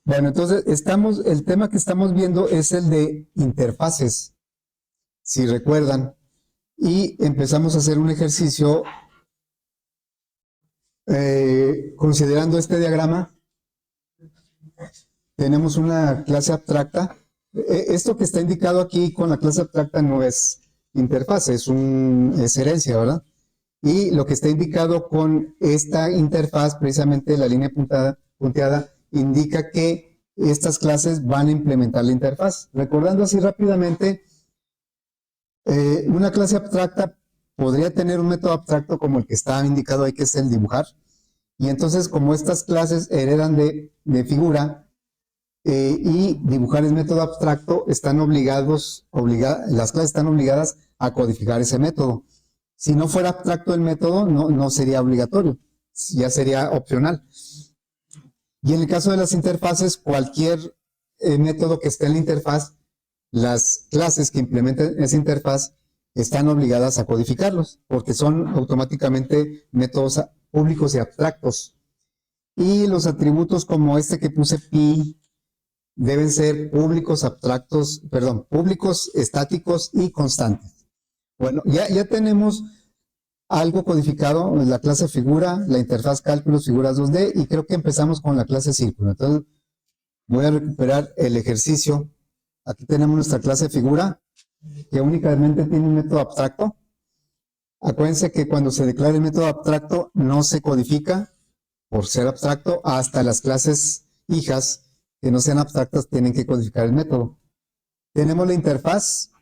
Bueno, entonces el tema que estamos viendo es el de interfaces, si recuerdan, y empezamos a hacer un ejercicio considerando este diagrama. Tenemos una clase abstracta. Esto que está indicado aquí con la clase abstracta no es interfaz, es herencia, ¿verdad? Y lo que está indicado con esta interfaz, precisamente la línea punteada, indica que estas clases van a implementar la interfaz. Recordando así rápidamente, una clase abstracta podría tener un método abstracto como el que está indicado ahí, que es el dibujar. Y entonces, como estas clases heredan de figura y dibujar es método abstracto, las clases están obligadas a codificar ese método. Si no fuera abstracto el método, no sería obligatorio, ya sería opcional. Y en el caso de las interfaces, cualquier método que esté en la interfaz, las clases que implementen esa interfaz están obligadas a codificarlos, porque son automáticamente métodos públicos y abstractos. Y los atributos como este que puse pi deben ser públicos, públicos, estáticos y constantes. Bueno, ya tenemos algo codificado, la clase figura, la interfaz cálculos, figuras 2D, y creo que empezamos con la clase círculo. Entonces, voy a recuperar el ejercicio. Aquí tenemos nuestra clase figura, que únicamente tiene un método abstracto. Acuérdense que cuando se declara el método abstracto, no se codifica por ser abstracto, hasta las clases hijas que no sean abstractas tienen que codificar el método. Tenemos la interfaz,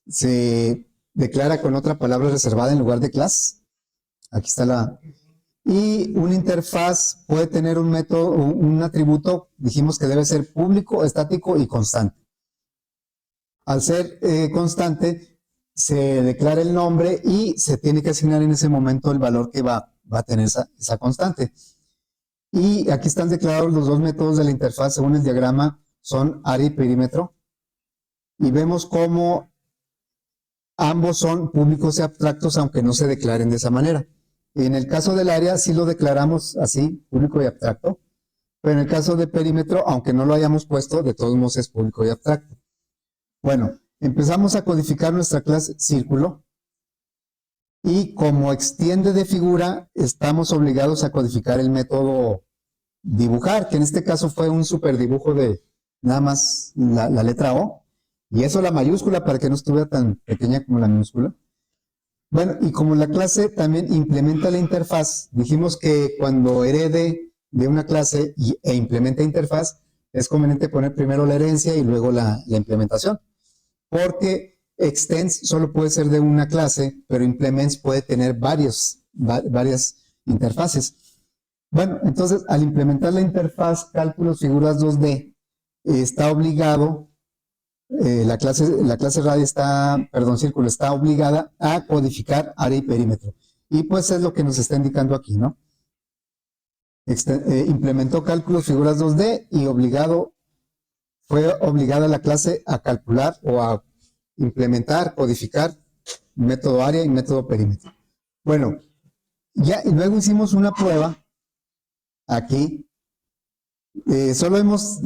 se declara con otra palabra reservada en lugar de class. Aquí está la... Y una interfaz puede tener un método, un atributo, dijimos que debe ser público, estático y constante. Al ser constante, se declara el nombre y se tiene que asignar en ese momento el valor que va a tener esa constante. Y aquí están declarados los dos métodos de la interfaz según el diagrama, son área y perímetro. Y vemos cómo ambos son públicos y abstractos, aunque no se declaren de esa manera. Y en el caso del área sí lo declaramos así, público y abstracto, pero en el caso de perímetro, aunque no lo hayamos puesto, de todos modos es público y abstracto. Bueno, empezamos a codificar nuestra clase círculo, y como extiende de figura, estamos obligados a codificar el método dibujar, que en este caso fue un super dibujo de nada más la letra O, y eso la mayúscula para que no estuviera tan pequeña como la minúscula. Bueno, y como la clase también implementa la interfaz, dijimos que cuando herede de una clase e implementa interfaz, es conveniente poner primero la herencia y luego la implementación, porque extends solo puede ser de una clase, pero implements puede tener varias interfaces. Bueno, entonces al implementar la interfaz cálculos figuras 2D, está obligado, la clase radio círculo está obligada a codificar área y perímetro. Y pues es lo que nos está indicando aquí, ¿no? Implementó cálculos figuras 2D y fue obligada la clase a calcular o a implementar, codificar método área y método perímetro. Bueno, ya y luego hicimos una prueba aquí. Solo hemos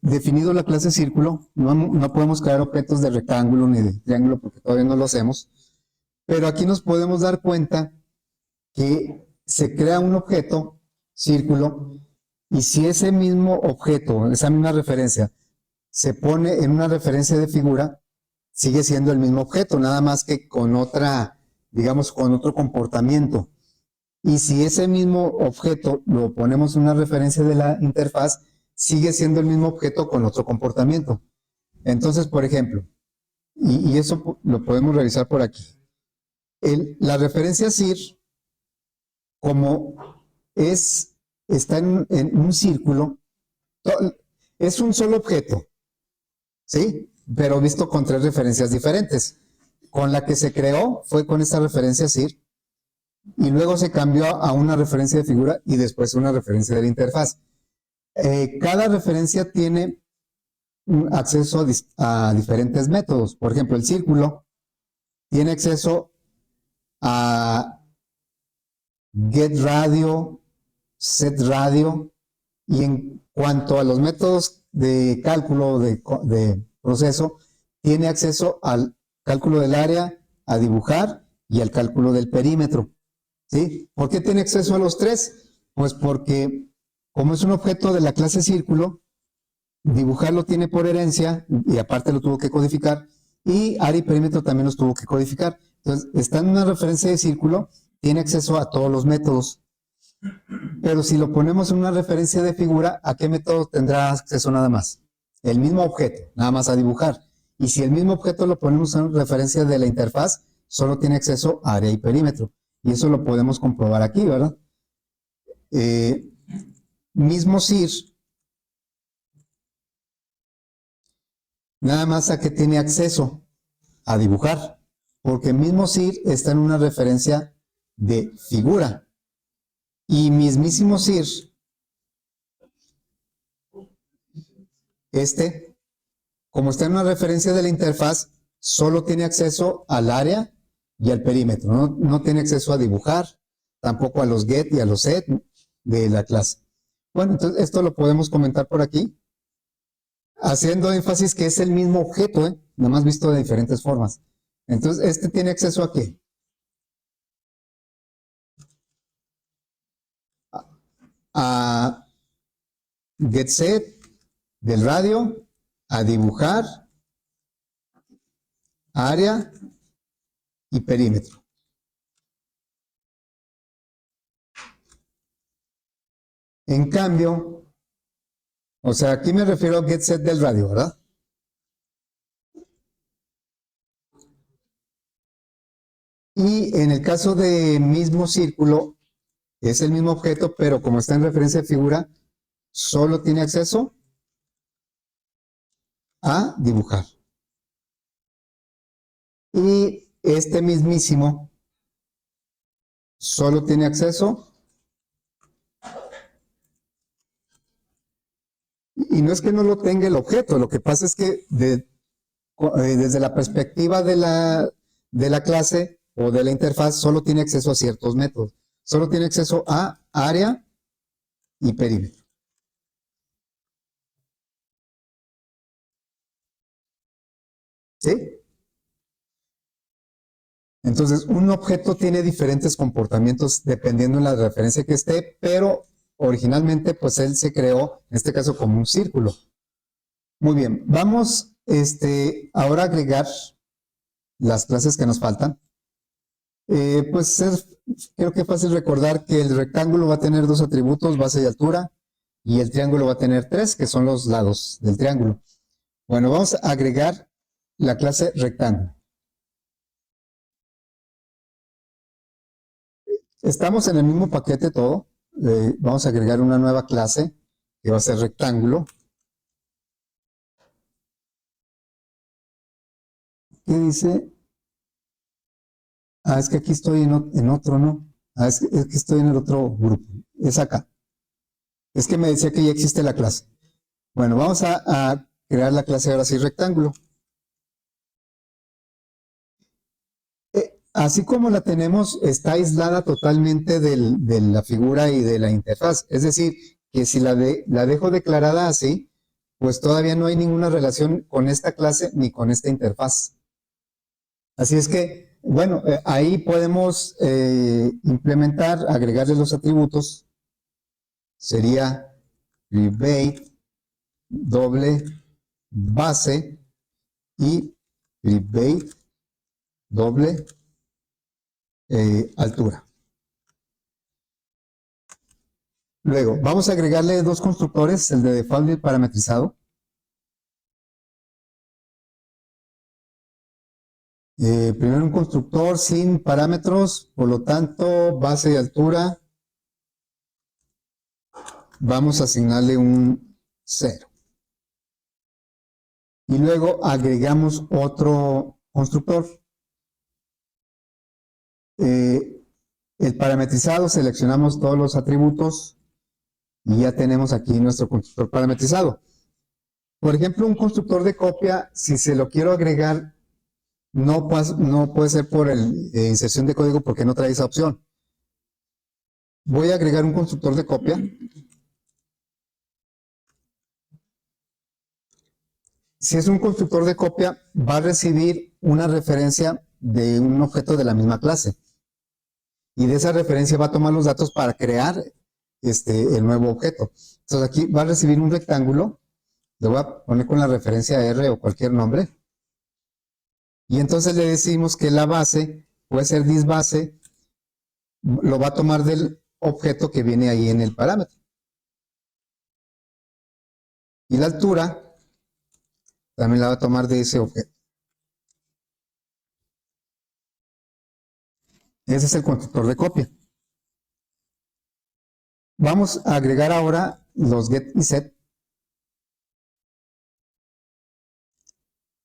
definido la clase círculo, no podemos crear objetos de rectángulo ni de triángulo porque todavía no lo hacemos, pero aquí nos podemos dar cuenta que se crea un objeto círculo, y si ese mismo objeto, esa misma referencia, se pone en una referencia de figura, sigue siendo el mismo objeto, nada más que con otra, digamos, con otro comportamiento. Y si ese mismo objeto lo ponemos en una referencia de la interfaz, sigue siendo el mismo objeto con otro comportamiento. Entonces, por ejemplo, y eso lo podemos revisar por aquí. La referencia CIR, como está en un círculo, es un solo objeto, ¿sí? Pero visto con tres referencias diferentes. Con la que se creó fue con esta referencia CIR, y luego se cambió a una referencia de figura y después una referencia de la interfaz. Cada referencia tiene acceso a diferentes métodos. Por ejemplo, el círculo tiene acceso a getRadio, setRadio Y en cuanto a los métodos de cálculo de proceso, tiene acceso al cálculo del área, a dibujar y al cálculo del perímetro. ¿Sí? ¿Por qué tiene acceso a los tres? Pues porque como es un objeto de la clase círculo, dibujarlo tiene por herencia y aparte lo tuvo que codificar, y área y perímetro también los tuvo que codificar. Entonces, está en una referencia de círculo, tiene acceso a todos los métodos. Pero si lo ponemos en una referencia de figura, ¿a qué método tendrá acceso nada más? El mismo objeto, nada más a dibujar. Y si el mismo objeto lo ponemos en referencia de la interfaz, solo tiene acceso a área y perímetro. Y eso lo podemos comprobar aquí, ¿verdad? Mismo CIR, nada más a que tiene acceso a dibujar, porque mismo CIR está en una referencia de figura. Y mismísimo CIR, como está en una referencia de la interfaz, solo tiene acceso al área y al perímetro. No tiene acceso a dibujar, tampoco a los get y a los set de la clase. Bueno, entonces esto lo podemos comentar por aquí, haciendo énfasis que es el mismo objeto, nada más visto de diferentes formas. Entonces, tiene acceso a ¿qué? A get set del radio, a dibujar, área y perímetro. En cambio, o sea, aquí me refiero a get set del radio, ¿verdad? Y en el caso de mismo círculo, es el mismo objeto, pero como está en referencia de figura, solo tiene acceso a dibujar. Y este mismísimo solo tiene acceso, y no es que no lo tenga el objeto, lo que pasa es que desde la perspectiva de la clase o de la interfaz, solo tiene acceso a ciertos métodos. Solo tiene acceso a área y perímetro. ¿Sí? Entonces, un objeto tiene diferentes comportamientos dependiendo de la referencia que esté, pero originalmente, pues él se creó, en este caso, como un círculo. Muy bien, vamos ahora a agregar las clases que nos faltan. Pues creo que es fácil recordar que el rectángulo va a tener dos atributos, base y altura, y el triángulo va a tener tres, que son los lados del triángulo. Bueno, vamos a agregar la clase rectángulo. Estamos en el mismo paquete todo. Vamos a agregar una nueva clase que va a ser rectángulo. ¿Qué dice? Ah, es que aquí estoy en otro, ¿no? Ah, es que estoy en el otro grupo. Es acá. Es que me decía que ya existe la clase. Bueno, vamos a crear la clase ahora sí rectángulo. Así como la tenemos, está aislada totalmente de la figura y de la interfaz. Es decir, que si la dejo declarada así, pues todavía no hay ninguna relación con esta clase ni con esta interfaz. Así es que, bueno, ahí podemos implementar, agregarle los atributos. Sería private, doble, base y private, doble, altura. Luego, vamos a agregarle dos constructores, el de default y el parametrizado. Primero un constructor sin parámetros, por lo tanto, base y altura, vamos a asignarle un 0. Y luego agregamos otro constructor. El parametrizado, seleccionamos todos los atributos y ya tenemos aquí nuestro constructor parametrizado. Por ejemplo, un constructor de copia, si se lo quiero agregar, no puede ser por inserción de código porque no trae esa opción. Voy a agregar un constructor de copia Si es un constructor de copia, va a recibir una referencia de un objeto de la misma clase. Y de esa referencia va a tomar los datos para crear el nuevo objeto. Entonces aquí va a recibir un rectángulo, lo voy a poner con la referencia R o cualquier nombre. Y entonces le decimos que la base, puede ser disbase, lo va a tomar del objeto que viene ahí en el parámetro. Y la altura también la va a tomar de ese objeto. Ese es el constructor de copia. Vamos a agregar ahora los get y set.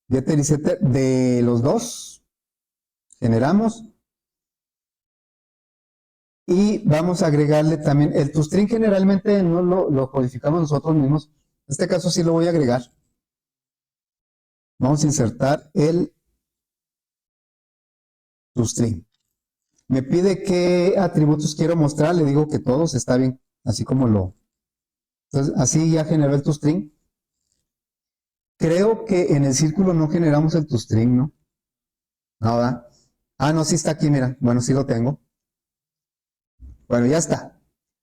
Getter y setter de los dos. Generamos. Y vamos a agregarle también el toString. Generalmente no lo codificamos nosotros mismos. En este caso sí lo voy a agregar. Vamos a insertar el toString. Me pide qué atributos quiero mostrar. Le digo que todos, está bien. Así como lo. Entonces, así ya generó el toString. Creo que en el círculo no generamos el toString, ¿no? Nada. Ah, no, sí está aquí, mira. Bueno, sí lo tengo. Bueno, ya está.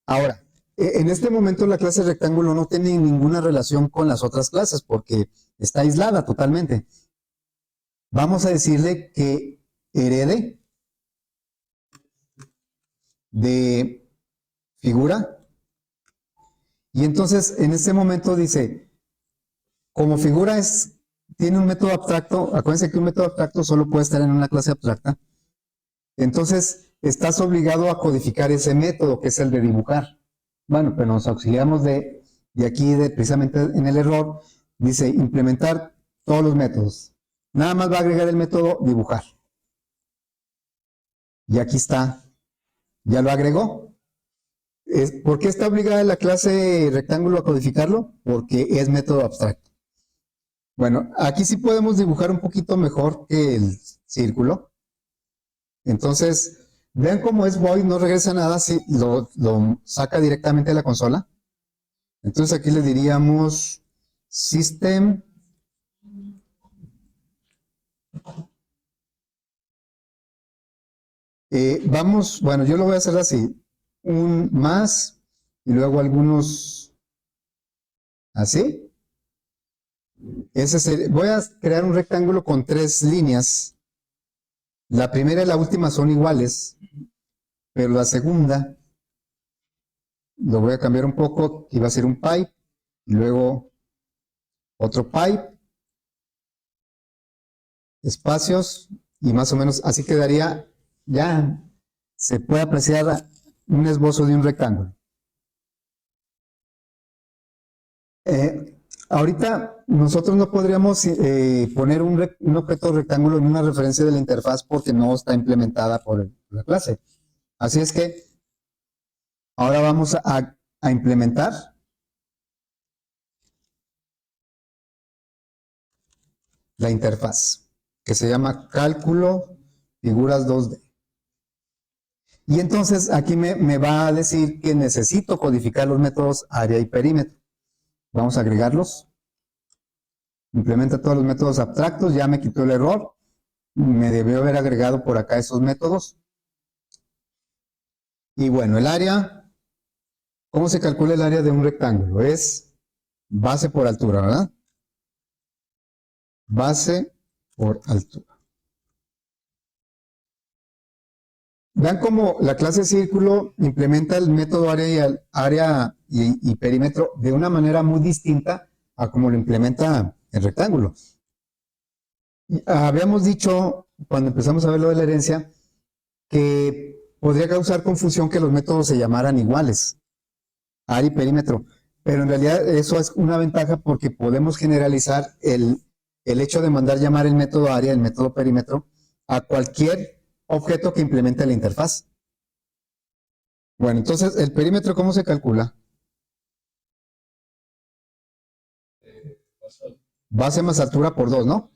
Ahora, en este momento la clase rectángulo no tiene ninguna relación con las otras clases porque está aislada totalmente. Vamos a decirle que herede de figura. Y entonces en este momento dice, como figura tiene un método abstracto, acuérdense que un método abstracto solo puede estar en una clase abstracta. Entonces estás obligado a codificar ese método que es el de dibujar. Bueno, pero nos auxiliamos de aquí, precisamente en el error, dice implementar todos los métodos. Nada más va a agregar el método dibujar. Y aquí está, ya lo agregó. ¿Por qué está obligada la clase rectángulo a codificarlo? Porque es método abstracto. Bueno, aquí sí podemos dibujar un poquito mejor que el círculo. Entonces, vean cómo es void, no regresa nada si lo saca directamente de la consola. Entonces aquí le diríamos system vamos, bueno, yo lo voy a hacer así, un más y luego algunos así. Voy a crear un rectángulo con 3 líneas. La primera y la última son iguales, pero la segunda lo voy a cambiar un poco, y va a ser un pipe, y luego otro pipe, espacios, y más o menos así quedaría, ya se puede apreciar un esbozo de un rectángulo. Ahorita nosotros no podríamos poner un objeto rectángulo en una referencia de la interfaz porque no está implementada por la clase. Así es que ahora vamos a implementar la interfaz, que se llama cálculo figuras 2D. Y entonces aquí me va a decir que necesito codificar los métodos área y perímetro. Vamos a agregarlos. Implementa todos los métodos abstractos, ya me quitó el error. Me debió haber agregado por acá esos métodos. Y bueno, el área, ¿cómo se calcula el área de un rectángulo? Es base por altura, ¿verdad? Base por altura. Vean cómo la clase círculo implementa el método área y perímetro de una manera muy distinta a como lo implementa el rectángulo. Habíamos dicho, cuando empezamos a ver lo de la herencia, que podría causar confusión que los métodos se llamaran iguales, área y perímetro, pero en realidad eso es una ventaja porque podemos generalizar el hecho de mandar llamar el método área, el método perímetro, a cualquier objeto que implemente la interfaz. Bueno, entonces, ¿el perímetro cómo se calcula? Base más altura por 2, ¿no?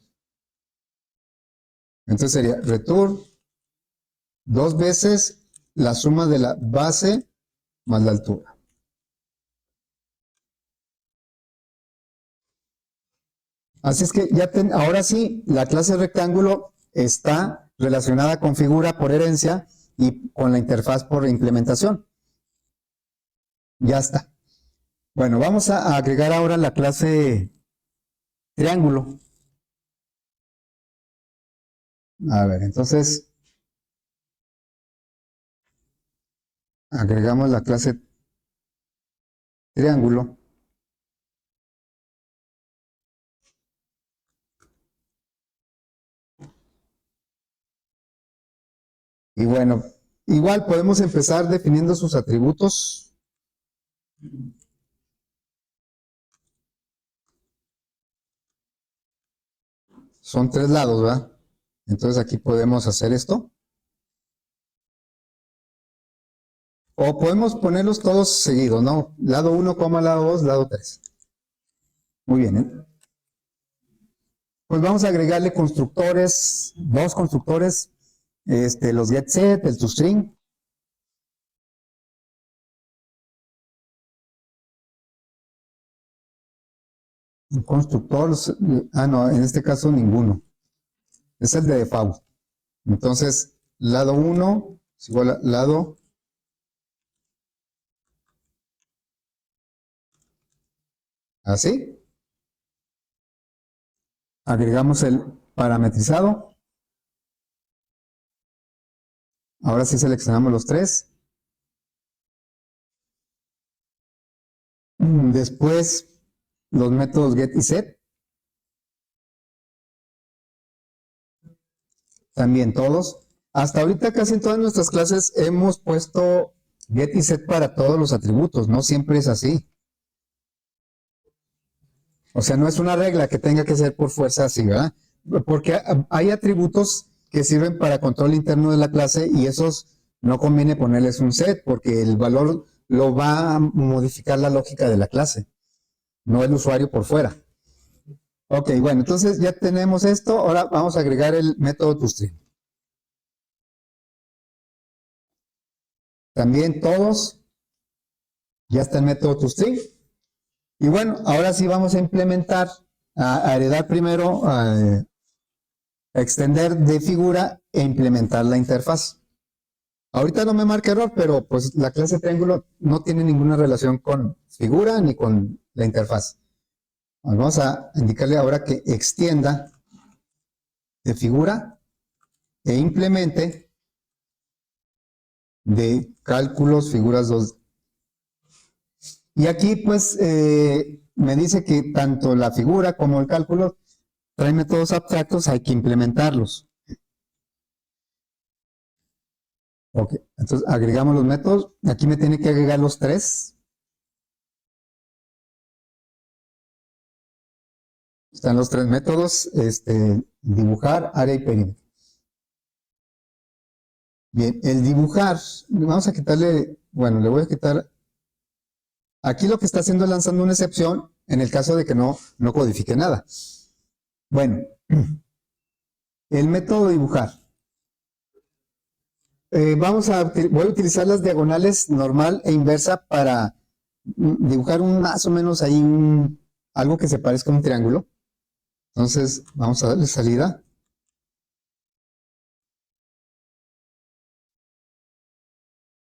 Entonces sería return 2 veces la suma de la base más la altura. Así es que ahora sí, la clase rectángulo está relacionada con figura por herencia y con la interfaz por implementación. Ya está. Bueno, vamos a agregar ahora la clase triángulo. A ver, entonces agregamos la clase triángulo. Y bueno, igual podemos empezar definiendo sus atributos. Son 3 lados, ¿verdad? Entonces aquí podemos hacer esto. O podemos ponerlos todos seguidos, ¿no? Lado 1, lado 2, lado 3. Muy bien, ¿eh? Pues vamos a agregarle constructores, 2 constructores, los getSet, el toString. Un constructor, no, en este caso ninguno. Es el de default. Entonces, lado 1 es igual a lado así. Agregamos el parametrizado. Ahora sí seleccionamos los 3. Después, los métodos get y set. También todos. Hasta ahorita casi en todas nuestras clases hemos puesto get y set para todos los atributos. No siempre es así. O sea, no es una regla que tenga que ser por fuerza así, ¿verdad? Porque hay atributos que sirven para control interno de la clase y esos no conviene ponerles un set porque el valor lo va a modificar la lógica de la clase, no el usuario por fuera. Ok, bueno, entonces ya tenemos esto. Ahora vamos a agregar el método toString. También todos, ya está el método toString. Y bueno, ahora sí vamos a implementar, a heredar primero, a extender de figura e implementar la interfaz. Ahorita no me marca error, pero pues la clase triángulo no tiene ninguna relación con figura ni con la interfaz. Vamos a indicarle ahora que extienda de figura e implemente de cálculos figuras 2. Y aquí pues me dice que tanto la figura como el cálculo traen métodos abstractos, hay que implementarlos. Ok, entonces agregamos los métodos. Aquí me tiene que agregar los 3. Están los 3 métodos, dibujar, área y perímetro. Bien, el dibujar, vamos a quitarle, bueno, le voy a quitar, aquí lo que está haciendo es lanzando una excepción en el caso de que no codifique nada. Bueno, el método dibujar. Voy a utilizar las diagonales normal e inversa para dibujar más o menos ahí algo que se parezca a un triángulo. Entonces, vamos a darle salida.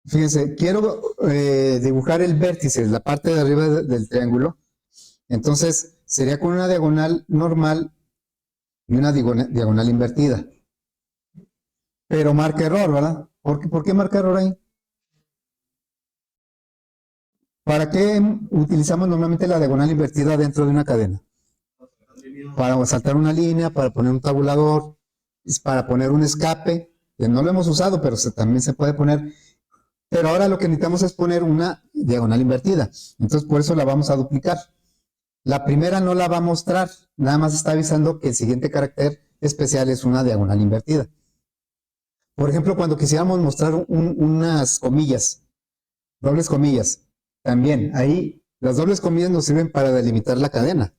Fíjense, quiero dibujar el vértice, la parte de arriba del triángulo. Entonces, sería con una diagonal normal y una diagonal invertida. Pero marca error, ¿verdad? ¿Por qué marca error ahí? ¿Para qué utilizamos normalmente la diagonal invertida dentro de una cadena? Para saltar una línea, para poner un tabulador, para poner un escape, que no lo hemos usado, pero también se puede poner. Pero ahora lo que necesitamos es poner una diagonal invertida. Entonces, por eso la vamos a duplicar. La primera no la va a mostrar, nada más está avisando que el siguiente carácter especial es una diagonal invertida. Por ejemplo, cuando quisiéramos mostrar unas comillas, dobles comillas, también ahí las dobles comillas nos sirven para delimitar la cadena.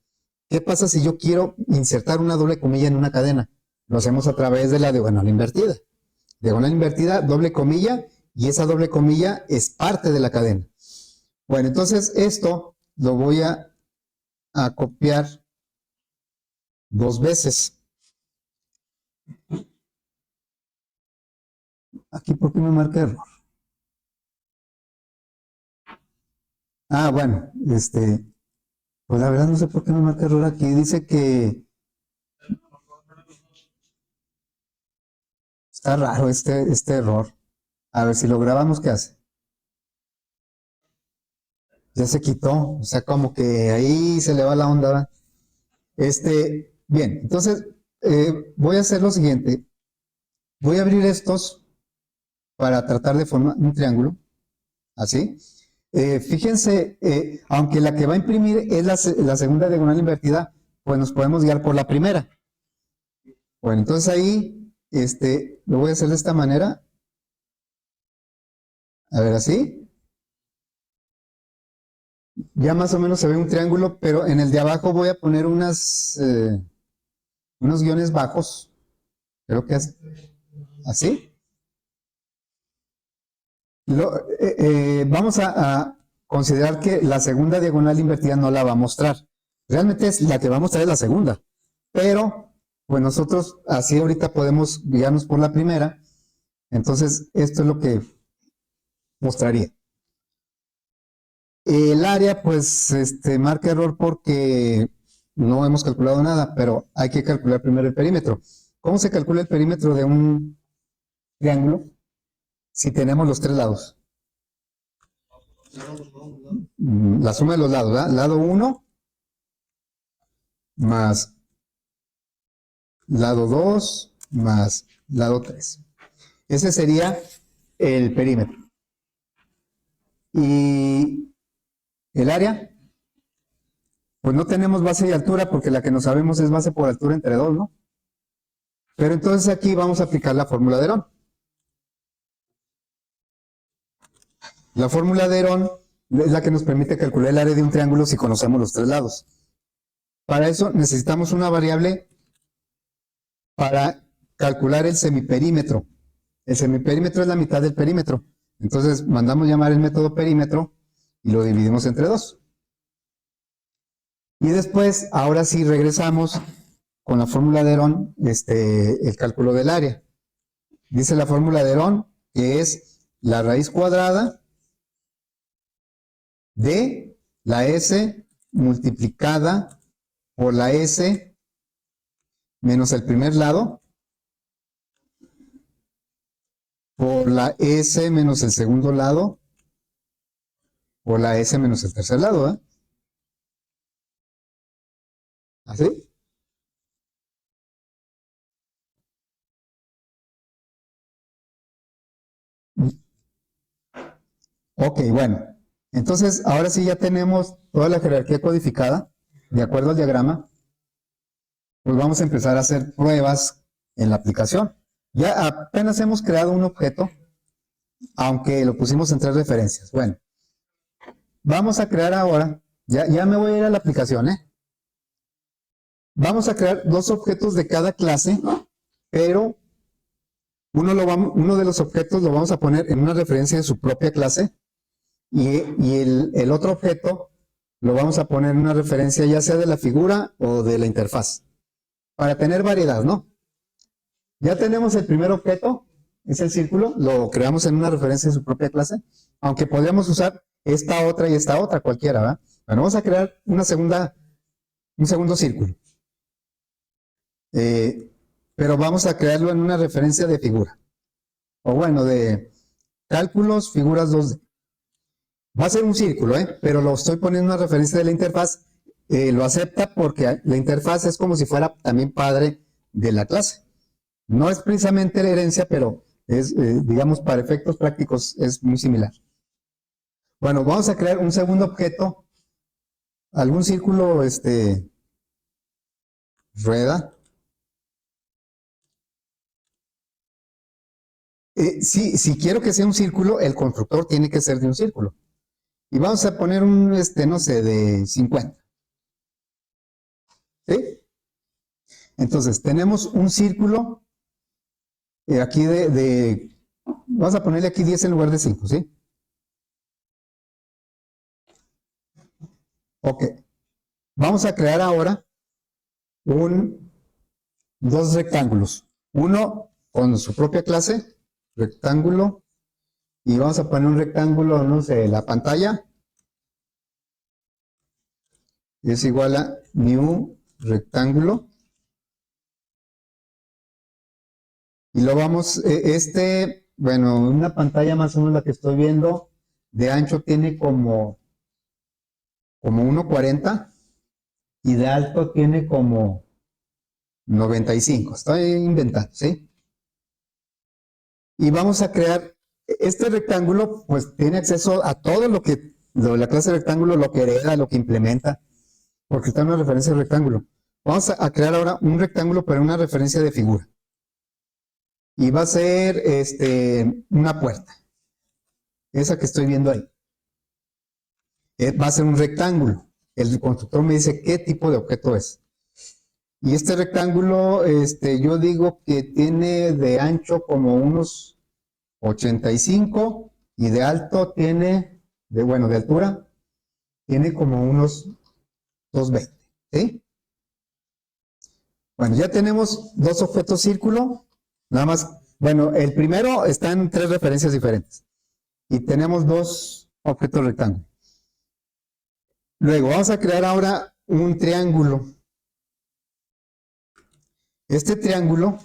¿Qué pasa si yo quiero insertar una doble comilla en una cadena? Lo hacemos a través de la diagonal invertida. Diagonal invertida, doble comilla, y esa doble comilla es parte de la cadena. Bueno, entonces esto lo voy a copiar dos veces. Aquí, ¿por qué me marca error? Ah, bueno, pues la verdad no sé por qué me marca error aquí. Dice que está raro este error. A ver si lo grabamos, ¿qué hace? Ya se quitó, o sea, como que ahí se le va la onda, ¿verdad? Bien, entonces voy a hacer lo siguiente. Voy a abrir estos para tratar de formar un triángulo, así. Fíjense, aunque la que va a imprimir es la segunda diagonal invertida, pues nos podemos guiar por la primera. Bueno, entonces ahí, lo voy a hacer de esta manera. A ver, así. Ya más o menos se ve un triángulo, pero en el de abajo voy a poner unos guiones bajos. Creo que es así. Vamos a considerar que la segunda diagonal invertida no la va a mostrar. Realmente es la que va a mostrar es la segunda. Pero, pues nosotros así ahorita podemos guiarnos por la primera. Entonces, esto es lo que mostraría. El área, pues, marca error porque no hemos calculado nada, pero hay que calcular primero el perímetro. ¿Cómo se calcula el perímetro de un triángulo si tenemos los tres lados? La suma de los lados, ¿verdad? Lado 1 más lado 2 más lado 3. Ese sería el perímetro. Y el área, pues no tenemos base y altura porque la que no sabemos es base por altura entre 2, ¿no? Pero entonces aquí vamos a aplicar la fórmula de Herón. La fórmula de Herón es la que nos permite calcular el área de un triángulo si conocemos los tres lados. Para eso necesitamos una variable para calcular el semiperímetro. El semiperímetro es la mitad del perímetro. Entonces mandamos llamar el método perímetro y lo dividimos entre 2. Y después, ahora sí regresamos con la fórmula de Herón, el cálculo del área. Dice la fórmula de Herón que es la raíz cuadrada de la S multiplicada por la S menos el primer lado por la S menos el segundo lado por la S menos el tercer lado, ¿eh? ¿Así? Ok, bueno. Entonces, ahora sí ya tenemos toda la jerarquía codificada, de acuerdo al diagrama, pues vamos a empezar a hacer pruebas en la aplicación. Ya apenas hemos creado un objeto, aunque lo pusimos en tres referencias. Bueno, vamos a crear ahora, ya me voy a ir a la aplicación, ¿eh? Vamos a crear dos objetos de cada clase, pero uno de los objetos lo vamos a poner en una referencia de su propia clase y el otro objeto lo vamos a poner en una referencia ya sea de la figura o de la interfaz, para tener variedad, ¿no? Ya tenemos el primer objeto, es el círculo, lo creamos en una referencia de su propia clase, aunque podríamos usar esta otra y esta otra, cualquiera, ¿verdad? Bueno, vamos a crear un segundo círculo. Pero vamos a crearlo en una referencia de figura. O bueno, de cálculos, figuras 2D. Va a ser un círculo, pero lo estoy poniendo en una referencia de la interfaz. Lo acepta porque la interfaz es como si fuera también padre de la clase. No es precisamente la herencia, pero es, digamos, para efectos prácticos es muy similar. Bueno, vamos a crear un segundo objeto, algún círculo, rueda. Si quiero que sea un círculo, el constructor tiene que ser de un círculo. Y vamos a poner un, no sé, de 50. ¿Sí? Entonces, tenemos un círculo aquí vamos a ponerle aquí 10 en lugar de 5, ¿sí? Ok. Vamos a crear ahora dos rectángulos. Uno con su propia clase, rectángulo, y vamos a poner un rectángulo, no sé, la pantalla es igual a new rectángulo. Y lo vamos, bueno, una pantalla más o menos la que estoy viendo, de ancho tiene como 1.40 y de alto tiene como 95. Estoy inventando, ¿sí? Y vamos a crear, este rectángulo, pues tiene acceso a todo la clase de rectángulo, lo que hereda, lo que implementa, porque está en una referencia de rectángulo. Vamos a crear ahora un rectángulo, pero una referencia de figura. Y va a ser una puerta, esa que estoy viendo ahí. Va a ser un rectángulo. El constructor me dice qué tipo de objeto es. Y este rectángulo, yo digo que tiene de ancho como unos 85 y de alto tiene, de altura, tiene como unos 220, ¿sí? Bueno, ya tenemos dos objetos círculo, nada más, bueno, el primero está en tres referencias diferentes y tenemos dos objetos rectángulo. Luego vamos a crear ahora un triángulo. Este triángulo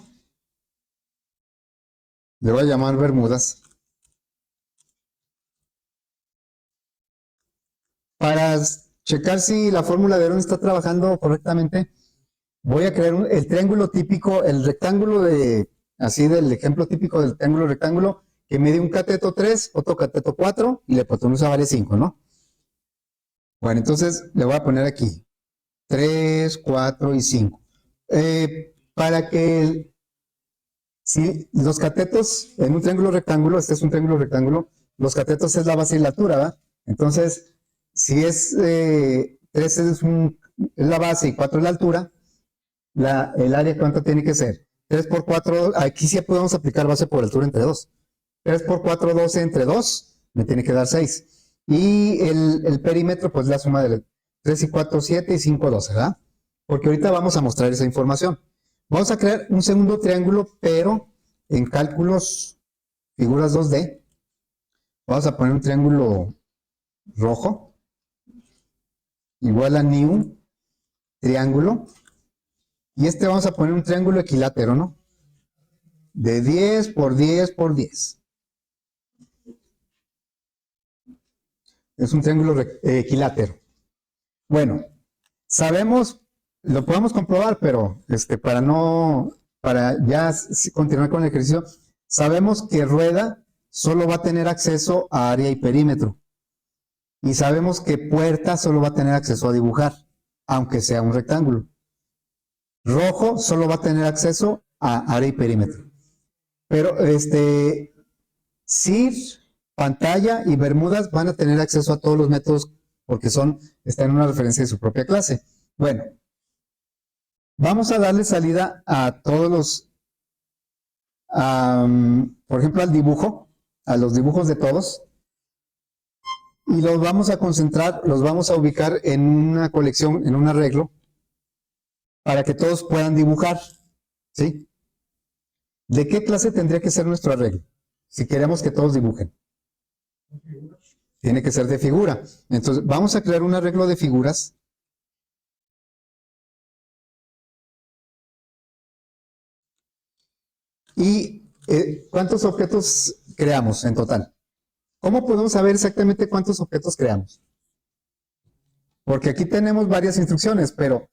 le voy a llamar Bermudas. Para checar si la fórmula de Aaron está trabajando correctamente, voy a crear el triángulo típico, el rectángulo así del ejemplo típico del triángulo rectángulo, que mide un cateto 3, otro cateto 4 y la hipotenusa vale 5, ¿no? Bueno, entonces le voy a poner aquí 3, 4 y 5. Para que si los catetos en un triángulo rectángulo, este es un triángulo rectángulo, los catetos es la base y la altura, ¿verdad? Entonces, si es 3 es la base y 4 es la altura, el área ¿cuánto tiene que ser? 3 por 4, aquí sí podemos aplicar base por altura entre 2. 3 por 4, 12 entre 2, me tiene que dar 6. Y el perímetro, pues la suma de 3 y 4, 7 y 5, 12, ¿verdad? Porque ahorita vamos a mostrar esa información. Vamos a crear un segundo triángulo, pero en cálculos, figuras 2D, vamos a poner un triángulo rojo, igual a new, triángulo, y vamos a poner un triángulo equilátero, ¿no? De 10 por 10 por 10. Es un triángulo equilátero. Bueno, sabemos, lo podemos comprobar, pero para ya continuar con el ejercicio, sabemos que rueda solo va a tener acceso a área y perímetro. Y sabemos que puerta solo va a tener acceso a dibujar, aunque sea un rectángulo. Rojo solo va a tener acceso a área y perímetro. Pero SIR, pantalla y Bermudas van a tener acceso a todos los métodos porque están en una referencia de su propia clase. Bueno, vamos a darle salida a todos por ejemplo, al dibujo, a los dibujos de todos, y los vamos a concentrar, los vamos a ubicar en una colección, en un arreglo, para que todos puedan dibujar, ¿sí? ¿De qué clase tendría que ser nuestro arreglo? Si queremos que todos dibujen. Tiene que ser de figura. Entonces, vamos a crear un arreglo de figuras. ¿Y cuántos objetos creamos en total? ¿Cómo podemos saber exactamente cuántos objetos creamos? Porque aquí tenemos varias instrucciones, pero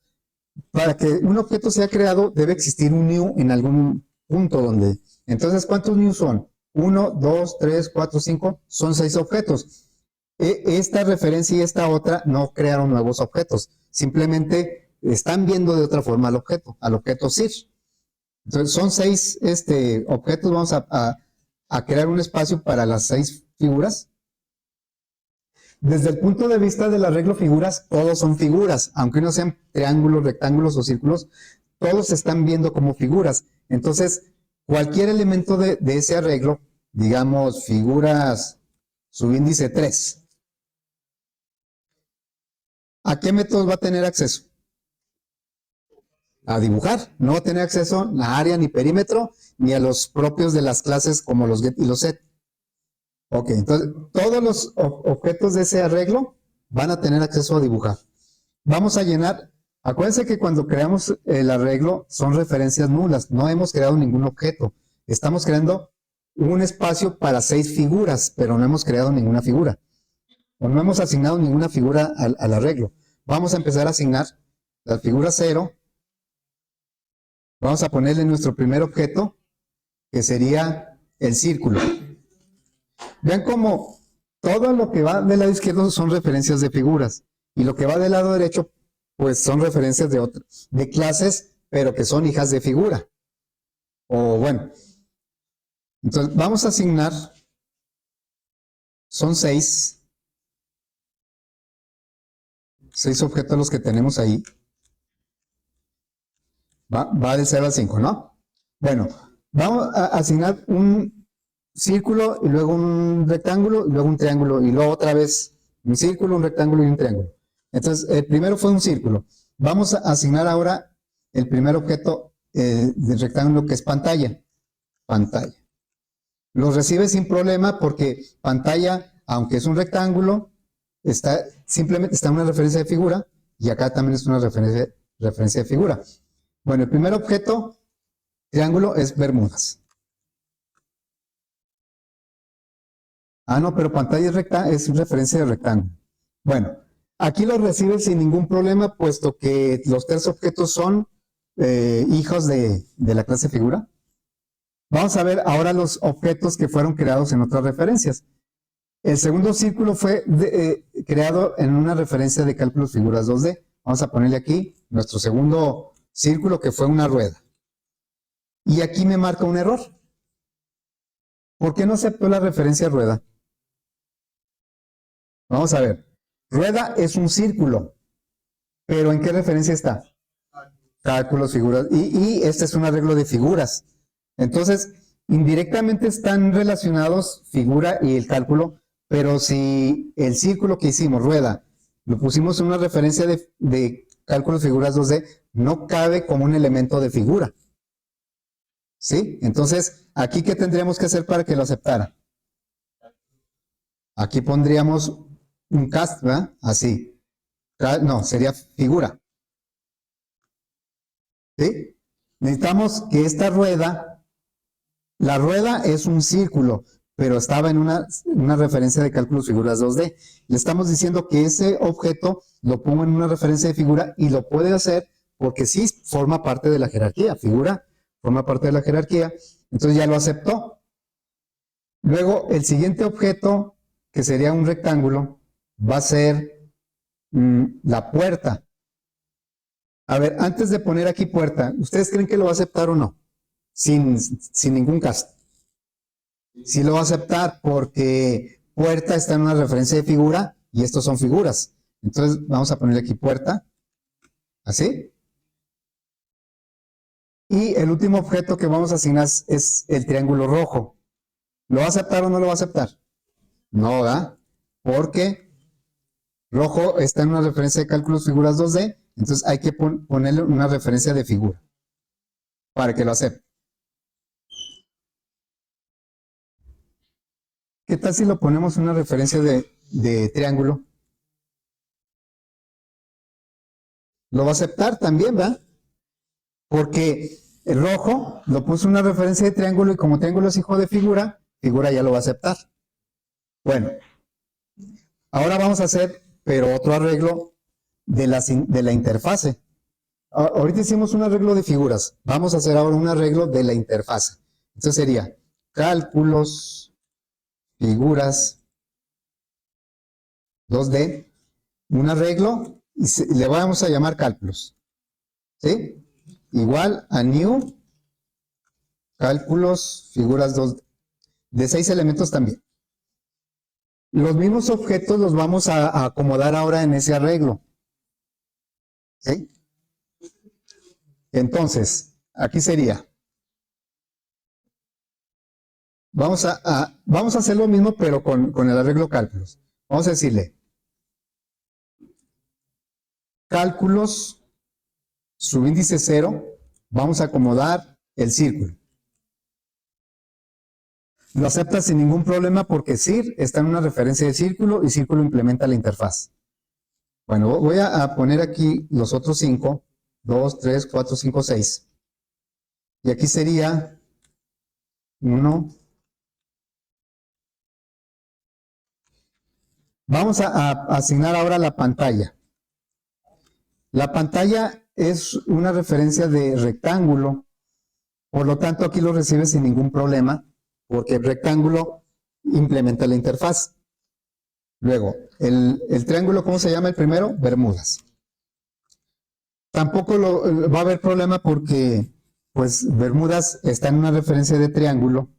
para que un objeto sea creado debe existir un new en algún punto donde. Entonces, ¿cuántos new son? 1, 2, 3, 4, 5, son 6 objetos. Esta referencia y esta otra no crearon nuevos objetos, simplemente están viendo de otra forma al objeto SIR. Entonces, son 6 objetos, vamos a crear un espacio para las 6 figuras. Desde el punto de vista del arreglo figuras, todos son figuras, aunque no sean triángulos, rectángulos o círculos, todos se están viendo como figuras. Entonces, cualquier elemento de ese arreglo, digamos figuras subíndice 3, ¿a qué métodos va a tener acceso? a dibujar. No va a tener acceso a área ni perímetro, ni a los propios de las clases como los get y los set. Ok, entonces todos los objetos de ese arreglo van a tener acceso a dibujar. Vamos a llenar, acuérdense que cuando creamos el arreglo son referencias nulas, no hemos creado ningún objeto. Estamos creando un espacio para 6 figuras, pero no hemos creado ninguna figura. O no hemos asignado ninguna figura al arreglo. Vamos a empezar a asignar la figura 0. Vamos a ponerle nuestro primer objeto, que sería el círculo. Vean cómo todo lo que va del lado izquierdo son referencias de figuras, y lo que va del lado derecho, pues son referencias de clases, pero que son hijas de figura. O bueno, entonces vamos a asignar, son 6 objetos los que tenemos ahí. Va del 0 al 5, ¿no? Bueno, vamos a asignar un círculo y luego un rectángulo y luego un triángulo y luego otra vez un círculo, un rectángulo y un triángulo. Entonces, el primero fue un círculo. Vamos a asignar ahora el primer objeto del rectángulo, que es pantalla. Pantalla. Lo recibe sin problema porque pantalla, aunque es un rectángulo, simplemente está en una referencia de figura, y acá también es una referencia de figura. Bueno, el primer objeto, triángulo, es Bermudas. Ah, no, pero pantalla es referencia de rectángulo. Bueno, aquí lo recibe sin ningún problema, puesto que los 3 objetos son hijos de la clase figura. Vamos a ver ahora los objetos que fueron creados en otras referencias. El segundo círculo fue creado en una referencia de cálculos figuras 2D. Vamos a ponerle aquí nuestro segundo círculo, que fue una rueda. Y aquí me marca un error. ¿Por qué no aceptó la referencia rueda? Vamos a ver. Rueda es un círculo, pero ¿en qué referencia está? Cálculos, figuras. Y este es un arreglo de figuras. Entonces, indirectamente están relacionados figura y el cálculo, pero si el círculo que hicimos, rueda, lo pusimos en una referencia de cálculos figuras 2D, no cabe como un elemento de figura. ¿Sí? Entonces, ¿aquí qué tendríamos que hacer para que lo aceptara? Aquí pondríamos un cast, ¿verdad? Así. No, sería figura. ¿Sí? Necesitamos que esta rueda, la rueda es un círculo, pero estaba en una referencia de cálculos figuras 2D. Le estamos diciendo que ese objeto lo pongo en una referencia de figura, y lo puede hacer porque sí forma parte de la jerarquía. Figura forma parte de la jerarquía, entonces ya lo aceptó. Luego, el siguiente objeto, que sería un rectángulo, va a ser la puerta. A ver, antes de poner aquí puerta, ¿ustedes creen que lo va a aceptar o no? Sin ningún cast. Sí lo va a aceptar porque puerta está en una referencia de figura y estos son figuras. Entonces vamos a ponerle aquí puerta, así. Y el último objeto que vamos a asignar es el triángulo rojo. ¿Lo va a aceptar o no lo va a aceptar? No, ¿verdad? Porque rojo está en una referencia de cálculos figuras 2D, entonces hay que ponerle una referencia de figura para que lo acepte. ¿Qué tal si lo ponemos una referencia de triángulo? Lo va a aceptar también, ¿verdad? Porque el rojo lo puso una referencia de triángulo, y como triángulo es hijo de figura, figura ya lo va a aceptar. Bueno, ahora vamos a hacer, pero otro arreglo de la interfase. Ahorita hicimos un arreglo de figuras, vamos a hacer ahora un arreglo de la interfase. Entonces sería cálculos, figuras, 2D, un arreglo, y le vamos a llamar cálculos. ¿Sí? Igual a new, cálculos, figuras 2D, de 6 elementos también. Los mismos objetos los vamos a acomodar ahora en ese arreglo. ¿Sí? Entonces, aquí sería. Vamos a hacer lo mismo, pero con el arreglo cálculos. Vamos a decirle cálculos subíndice 0, vamos a acomodar el círculo. Lo acepta sin ningún problema porque CIR está en una referencia de círculo y círculo implementa la interfaz. Bueno, voy a poner aquí los otros 5, 2, 3, 4, 5, 6. Y aquí sería 1. Vamos a asignar ahora la pantalla. La pantalla es una referencia de rectángulo, por lo tanto aquí lo recibe sin ningún problema, porque el rectángulo implementa la interfaz. Luego, el triángulo, ¿cómo se llama el primero? Bermudas. Tampoco va a haber problema porque, pues, Bermudas está en una referencia de triángulo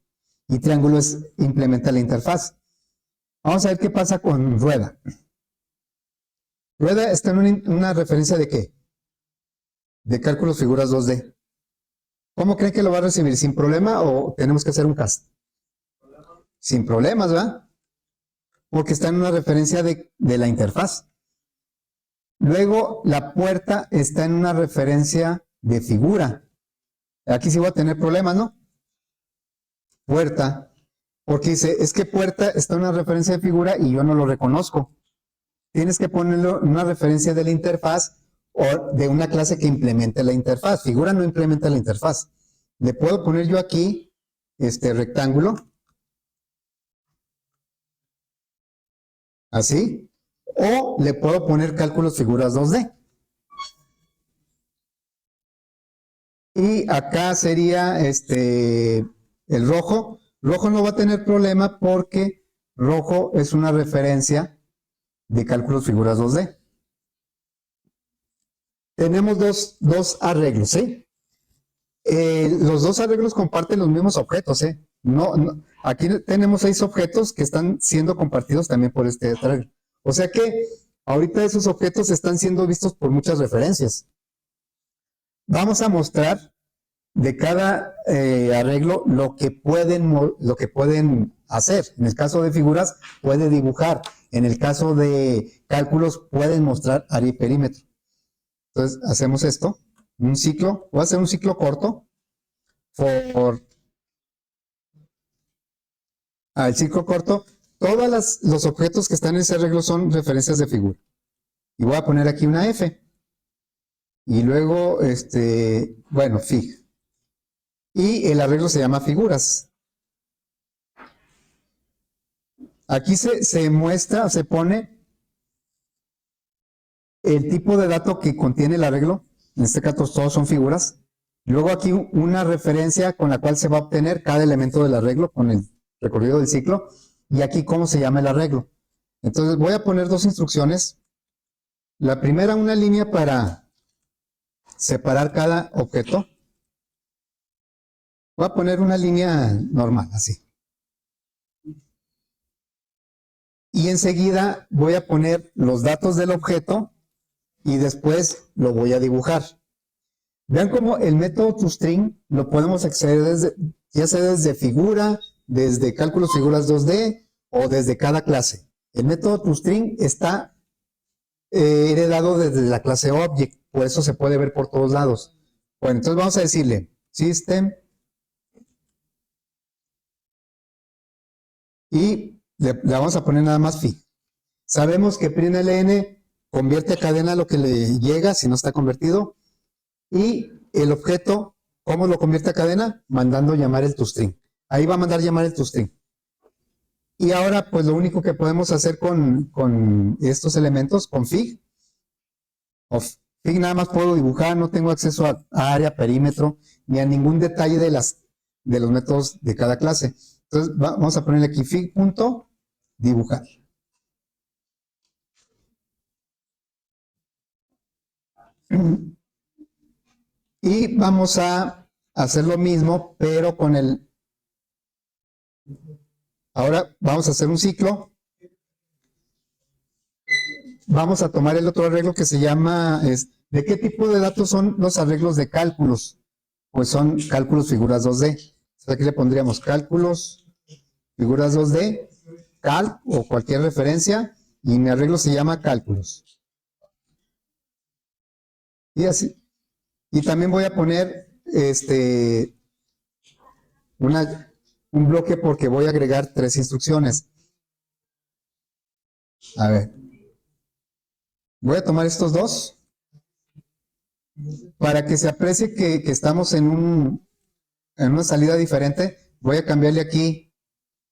y triángulo implementa la interfaz. Vamos a ver qué pasa con rueda. Rueda está en una referencia de ¿qué? De cálculos figuras 2D. ¿Cómo creen que lo va a recibir? ¿Sin problema o tenemos que hacer un cast? Sin problemas, ¿verdad? Porque está en una referencia de la interfaz. Luego, la puerta está en una referencia de figura. Aquí sí voy a tener problemas, ¿no? Puerta. Porque dice, es que puerta está en una referencia de figura y yo no lo reconozco. Tienes que ponerlo en una referencia de la interfaz o de una clase que implemente la interfaz. Figura no implementa la interfaz. Le puedo poner yo aquí este rectángulo. Así. O le puedo poner cálculos figuras 2D. Y acá sería el rojo. Rojo no va a tener problema porque rojo es una referencia de cálculos figuras 2D. Tenemos dos arreglos, ¿sí? Los dos arreglos comparten los mismos objetos, ¿eh? Aquí tenemos 6 objetos que están siendo compartidos también por este arreglo. O sea que ahorita esos objetos están siendo vistos por muchas referencias. Vamos a mostrar de cada arreglo lo que pueden hacer. En el caso de figuras, puede dibujar. En el caso de cálculos, pueden mostrar área y perímetro. Entonces, hacemos esto. Un ciclo. Voy a hacer un ciclo corto. El ciclo corto. Todos los objetos que están en ese arreglo son referencias de figura. Y voy a poner aquí una F. Y luego, bueno, fig. Y el arreglo se llama figuras. Aquí se muestra, se pone el tipo de dato que contiene el arreglo. En este caso todos son figuras. Luego aquí una referencia con la cual se va a obtener cada elemento del arreglo con el recorrido del ciclo. Y aquí cómo se llama el arreglo. Entonces voy a poner 2 instrucciones. La primera, una línea para separar cada objeto. Voy a poner una línea normal, así. Y enseguida voy a poner los datos del objeto y después lo voy a dibujar. Vean cómo el método toString lo podemos acceder ya sea desde figura, desde cálculos figuras 2D o desde cada clase. El método toString está heredado desde la clase Object, por eso se puede ver por todos lados. Bueno, entonces vamos a decirle System y le vamos a poner nada más Fig. Sabemos que println convierte a cadena lo que le llega si no está convertido. Y el objeto, ¿cómo lo convierte a cadena? Mandando llamar el toString. Ahí va a mandar llamar el toString. Y ahora, pues lo único que podemos hacer con estos elementos, con Fig, Fig nada más puedo dibujar, no tengo acceso a área, perímetro, ni a ningún detalle de los métodos de cada clase. Entonces vamos a ponerle aquí Fig.dibujar. Y vamos a hacer lo mismo, pero con ahora vamos a hacer un ciclo. Vamos a tomar el otro arreglo que se llama, ¿de qué tipo de datos son los arreglos de cálculos? Pues son cálculos figuras 2D. Entonces aquí le pondríamos cálculos figuras 2D, calc o cualquier referencia, y mi arreglo se llama cálculos. Y así. Y también voy a poner un bloque porque voy a agregar 3 instrucciones. A ver, voy a tomar estos dos para que se aprecie que estamos en una salida diferente. Voy a cambiarle aquí,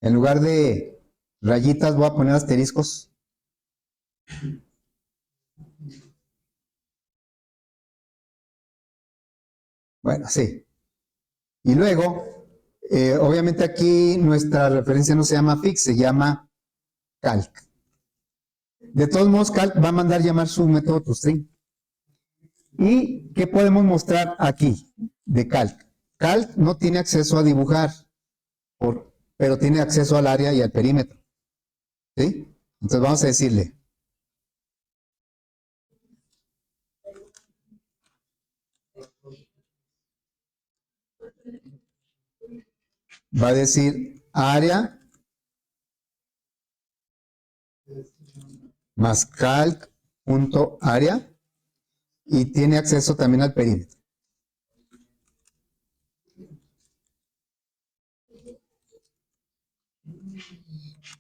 en lugar de rayitas, voy a poner asteriscos. Bueno, sí. Y luego, obviamente aquí nuestra referencia no se llama fix, se llama calc. De todos modos, calc va a mandar llamar su método toString. ¿Y qué podemos mostrar aquí de calc? Calc no tiene acceso a dibujar, pero tiene acceso al área y al perímetro. ¿Sí? Entonces vamos a decirle. Va a decir área más calc.área y tiene acceso también al perímetro.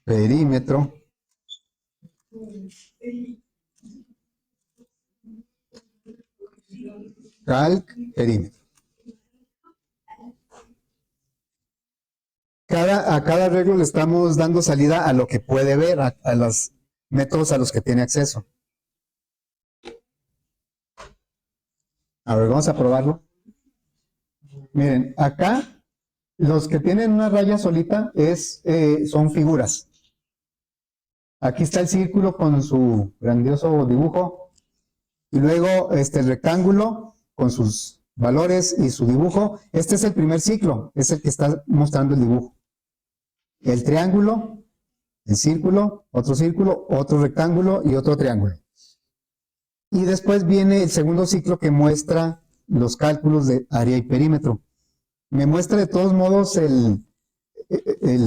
Perímetro. Calc, perímetro. A cada arreglo le estamos dando salida a lo que puede ver, a los métodos a los que tiene acceso. A ver, vamos a probarlo. Miren, acá los que tienen una raya solita son figuras. Aquí está el círculo con su grandioso dibujo. Y luego el rectángulo con sus valores y su dibujo. Este es el primer ciclo, es el que está mostrando el dibujo. El triángulo, el círculo, otro rectángulo y otro triángulo. Y después viene el segundo ciclo que muestra los cálculos de área y perímetro. Me muestra de todos modos el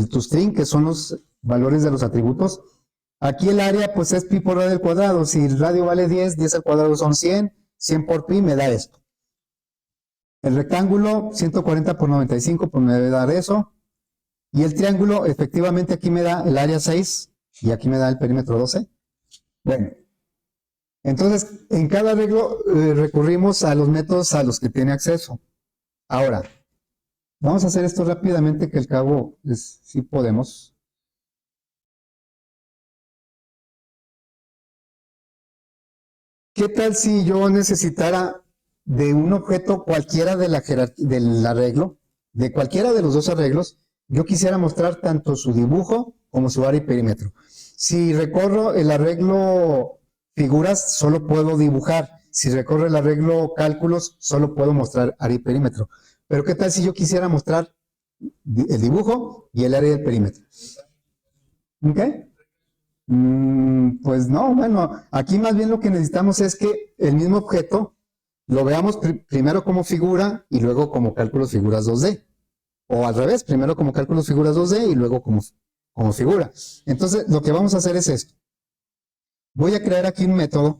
toString, que son los valores de los atributos. Aquí el área pues es pi por radio al cuadrado. Si el radio vale 10, 10 al cuadrado son 100, 100 por pi me da esto. El rectángulo 140 por 95 pues me debe dar eso. Y el triángulo efectivamente aquí me da el área 6 y aquí me da el perímetro 12. Bueno, entonces en cada arreglo recurrimos a los métodos a los que tiene acceso. Ahora, vamos a hacer esto rápidamente que al cabo sí podemos. ¿Qué tal si yo necesitara de un objeto cualquiera del arreglo, de cualquiera de los dos arreglos, yo quisiera mostrar tanto su dibujo como su área y perímetro? Si recorro el arreglo figuras, solo puedo dibujar. Si recorro el arreglo cálculos, solo puedo mostrar área y perímetro. Pero ¿qué tal si yo quisiera mostrar el dibujo y el área y el perímetro? ¿Ok? Pues no, bueno, aquí más bien lo que necesitamos es que el mismo objeto lo veamos primero como figura y luego como cálculos figuras 2D. O al revés, primero como cálculos figuras 2D y luego como figura. Entonces, lo que vamos a hacer es esto. Voy a crear aquí un método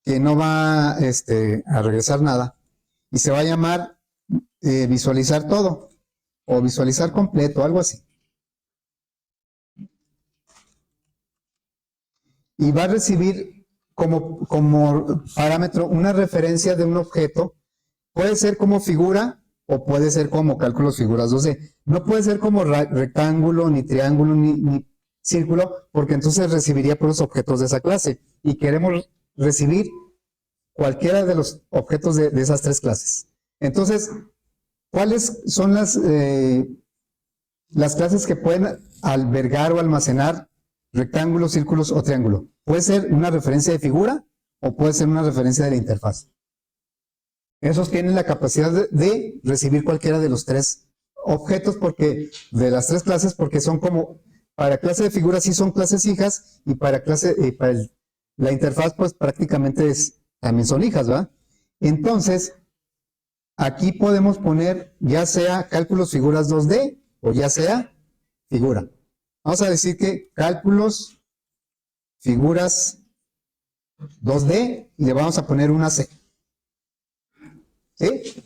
que no va a regresar nada y se va a llamar visualizar todo o visualizar completo, algo así. Y va a recibir como parámetro una referencia de un objeto. Puede ser como figura o puede ser como cálculos figuras 2D. No puede ser como rectángulo, ni triángulo, ni círculo, porque entonces recibiría puros objetos de esa clase. Y queremos recibir cualquiera de los objetos de esas tres clases. Entonces, ¿cuáles son las clases que pueden albergar o almacenar rectángulos, círculos o triángulo? Puede ser una referencia de figura o puede ser una referencia de la interfaz. Esos tienen la capacidad de recibir cualquiera de los tres objetos de las tres clases, porque son como, para clase de figuras sí son clases hijas y para la interfaz pues prácticamente también son hijas, ¿verdad? Entonces, aquí podemos poner ya sea cálculos figuras 2D o ya sea figura. Vamos a decir que cálculos figuras 2D y le vamos a poner una C. ¿Sí?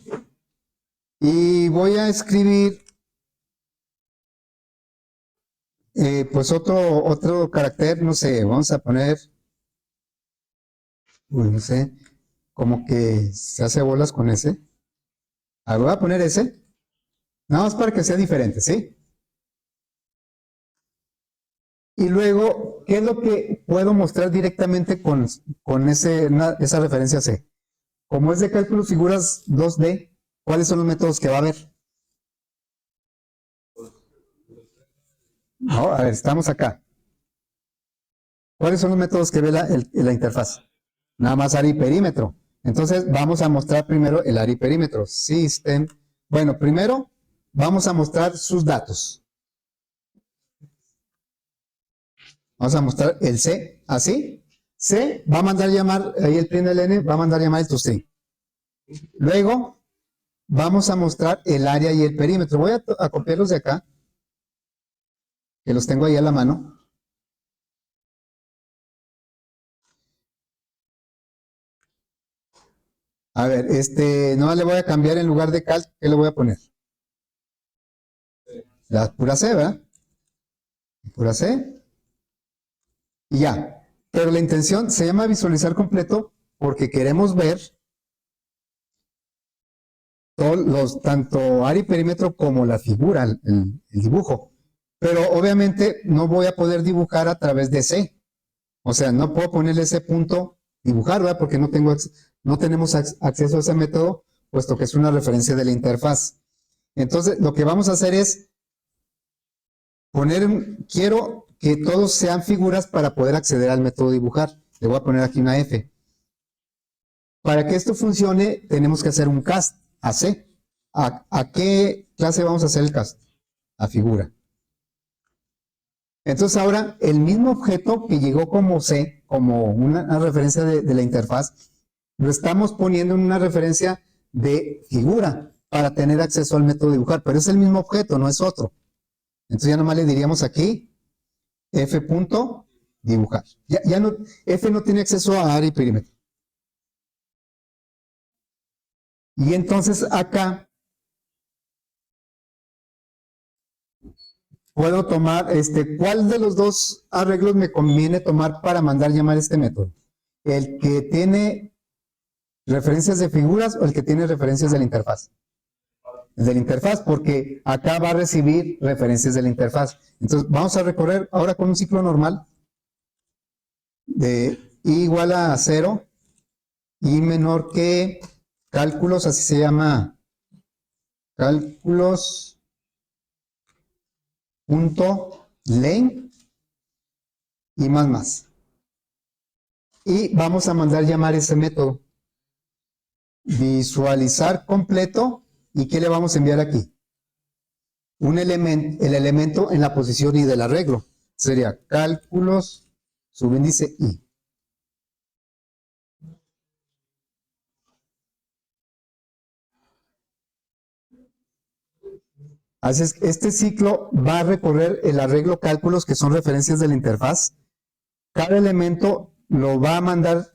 Y voy a escribir pues otro carácter, no sé, vamos a poner, no sé, como que se hace bolas con ese. Voy a poner ese, nada más para que sea diferente, ¿sí? Y luego, ¿qué es lo que puedo mostrar directamente con esa referencia C? Como es de cálculo figuras 2D, ¿cuáles son los métodos que va a haber? No, a ver, estamos acá. ¿Cuáles son los métodos que ve la interfaz? Nada más área y perímetro. Entonces, vamos a mostrar primero el área y perímetro. System. Bueno, primero vamos a mostrar sus datos. Vamos a mostrar el C, así. C va a mandar llamar, ahí el println va a mandar llamar el toString. Luego, vamos a mostrar el área y el perímetro. Voy a copiarlos de acá, que los tengo ahí a la mano. A ver, no le voy a cambiar en lugar de cal, ¿qué le voy a poner? La pura C, ¿verdad? Pura C. Y ya. Pero la intención se llama visualizar completo porque queremos ver todos tanto área y perímetro como la figura, el dibujo. Pero obviamente no voy a poder dibujar a través de C. O sea, no puedo ponerle ese punto dibujar, ¿verdad? Porque no tenemos acceso a ese método, puesto que es una referencia de la interfaz. Entonces, lo que vamos a hacer es quiero que todos sean figuras para poder acceder al método dibujar. Le voy a poner aquí una F. Para que esto funcione, tenemos que hacer un cast a C. ¿A qué clase vamos a hacer el cast? A figura. Entonces ahora, el mismo objeto que llegó como C, como una referencia de la interfaz, lo estamos poniendo en una referencia de figura para tener acceso al método dibujar, pero es el mismo objeto, no es otro. Entonces ya nomás le diríamos aquí f.dibujar. F no tiene acceso a área y perímetro. Y entonces acá puedo tomar, ¿cuál de los dos arreglos me conviene tomar para mandar llamar este método? ¿El que tiene referencias de figuras o el que tiene referencias de la interfaz? El de la interfaz, porque acá va a recibir referencias de la interfaz. Entonces vamos a recorrer ahora con un ciclo normal de i igual a 0, i menor que cálculos, así se llama, cálculos punto len y más. Y vamos a mandar llamar ese método. Visualizar completo. ¿Y qué le vamos a enviar aquí? El elemento en la posición i del arreglo. Sería cálculos, subíndice i. Así es, este ciclo va a recorrer el arreglo cálculos que son referencias de la interfaz. Cada elemento lo va a mandar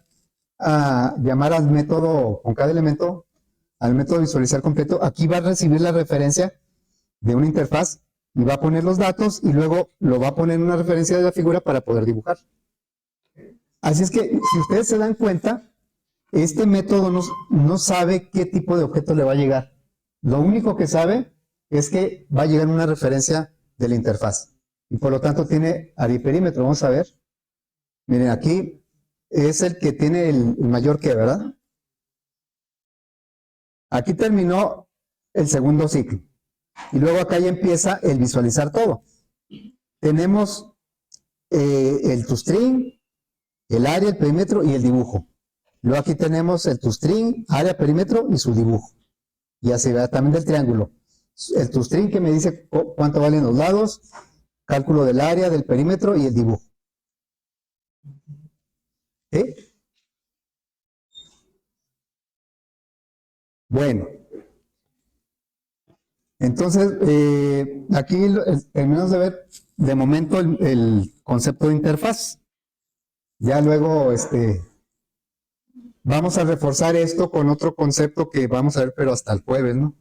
a llamar al método, con cada elemento, al método visualizar completo. Aquí va a recibir la referencia de una interfaz y va a poner los datos y luego lo va a poner en una referencia de la figura para poder dibujar. Así es que, si ustedes se dan cuenta, este método no sabe qué tipo de objeto le va a llegar. Lo único que sabe es que va a llegar una referencia de la interfaz. Y por lo tanto tiene área y perímetro. Vamos a ver. Miren, aquí es el que tiene el mayor que, ¿verdad? Aquí terminó el segundo ciclo. Y luego acá ya empieza el visualizar todo. Tenemos el toString, el área, el perímetro y el dibujo. Luego aquí tenemos el toString, área, perímetro y su dibujo. Y así va también del triángulo. El toString que me dice cuánto valen los lados, cálculo del área, del perímetro y el dibujo. ¿Sí? Bueno, entonces aquí terminamos de ver de momento el concepto de interfaz. Ya luego, vamos a reforzar esto con otro concepto que vamos a ver, pero hasta el jueves, ¿no?